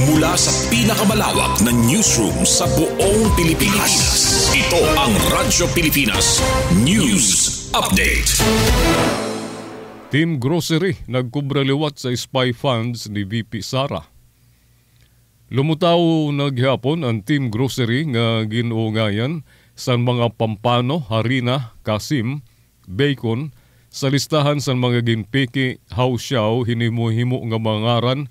Mula sa pinakamalawak na newsroom sa buong Pilipinas. Ito ang Radyo Pilipinas News Update. Team Grocery nagkubra liwat sa spy funds ni VP Sara. Lumutaw naghapon ang Team Grocery nga ginuungayan sa mga pampano, harina, kasim, bacon sa listahan sa mga ginpiki, hausyaw, hinimo-himo nga mangaran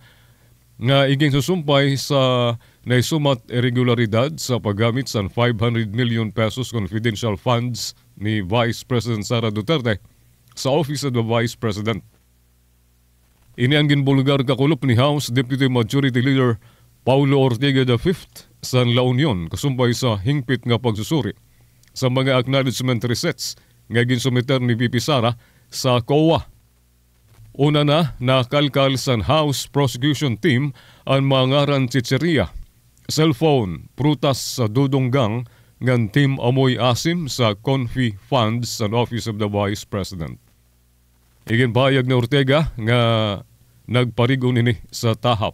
nga iging susumpay sa naisumat irregularidad sa paggamit sa 500 million pesos confidential funds ni Vice President Sara Duterte sa Office of the Vice President. Ini ang ginbulgar kakulop ni House Deputy Majority Leader Paulo Ortega V sa La Union kasumpay sa hingpit nga pagsusuri sa mga acknowledgement receipts nga ginsumiter ni VP Sara sa COA. Una na, nakalkal sa House Prosecution Team ang mangaran chicheria, cellphone, prutas sa dudunggang ngan Team Amoy Asim sa Confi Funds sa Office of the Vice President. Iginpahayag na Ortega nga nagparigon ini sa tahap.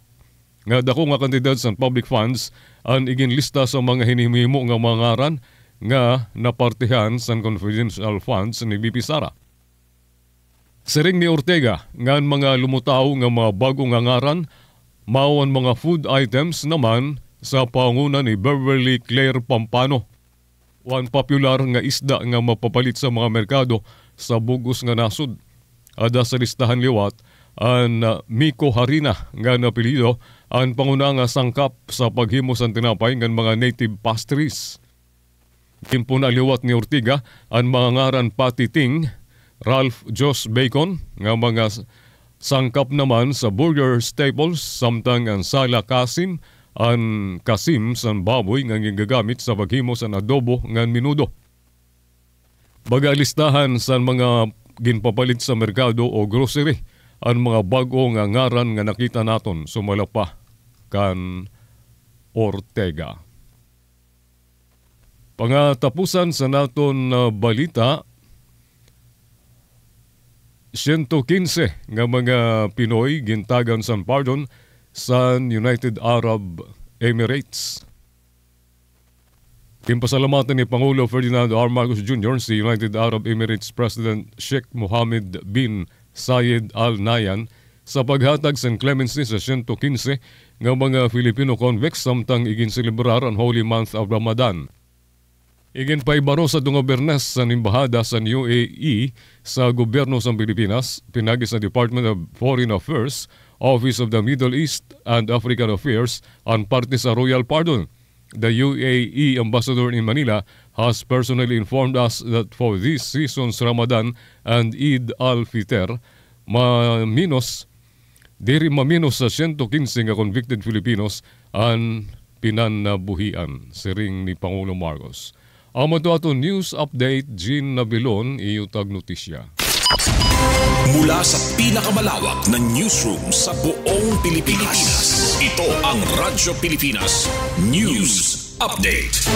Nga dako nga kandidat sa public funds ang iginlista sa mga hinihimo nga mangaran nga napartihan sa confidential funds ni VP Sara. Siring ni Ortega nga mga lumutaw nga mga bagong ngaran mao ang mga food items naman sa panguna ni Beverly Claire Pampano. Wan popular nga isda nga mapapalit sa mga merkado sa bugos nga nasud. Ada sa listahan liwat ang Miko Harina nga napilido ang panguna nga sangkap sa paghimo sa tinapay ng mga native pastries. Kimpuna liwat ni Ortega ang mga ngaran Patiting, Ralph Joss Bacon nga mga sangkap naman sa burger staples samtang ang Sala Kasim ang kasim sa baboy nga gigagamit sa paghimo sa adobo nga minudo. Bagalistahan sa mga ginpapalit sa merkado o grocery ang mga bago nga ngaran nga nakita naton sumala pa kan Ortega. Pangatapusan sa naton balita, 115 nga mga Pinoy gintagan sa pardon sa United Arab Emirates. Kimpasalamatan ni Pangulo Ferdinand R. Marcos Jr. si United Arab Emirates President Sheikh Mohammed bin Zayed Al Nahyan sa paghatag sa clemency sa 115 nga mga Filipino convicts samtang iginselebrar ang Holy Month of Ramadan. Iginpaibaro sa tunga Bernes sa Embahada sa UAE sa gobyerno sa Pilipinas, pinagis sa Department of Foreign Affairs, Office of the Middle East and African Affairs ang parte sa Royal Pardon. The UAE ambassador in Manila has personally informed us that for this season's Ramadan and Eid al-Fitr, diri maminos sa 115 nga convicted Filipinos ang pinanabuhian, siring ni Pangulo Marcos. Amo to ato news update, Jean Nabilon, iutag notisya. Mula sa pinakamalawak na newsroom sa buong Pilipinas, ito ang Radyo Pilipinas News Update.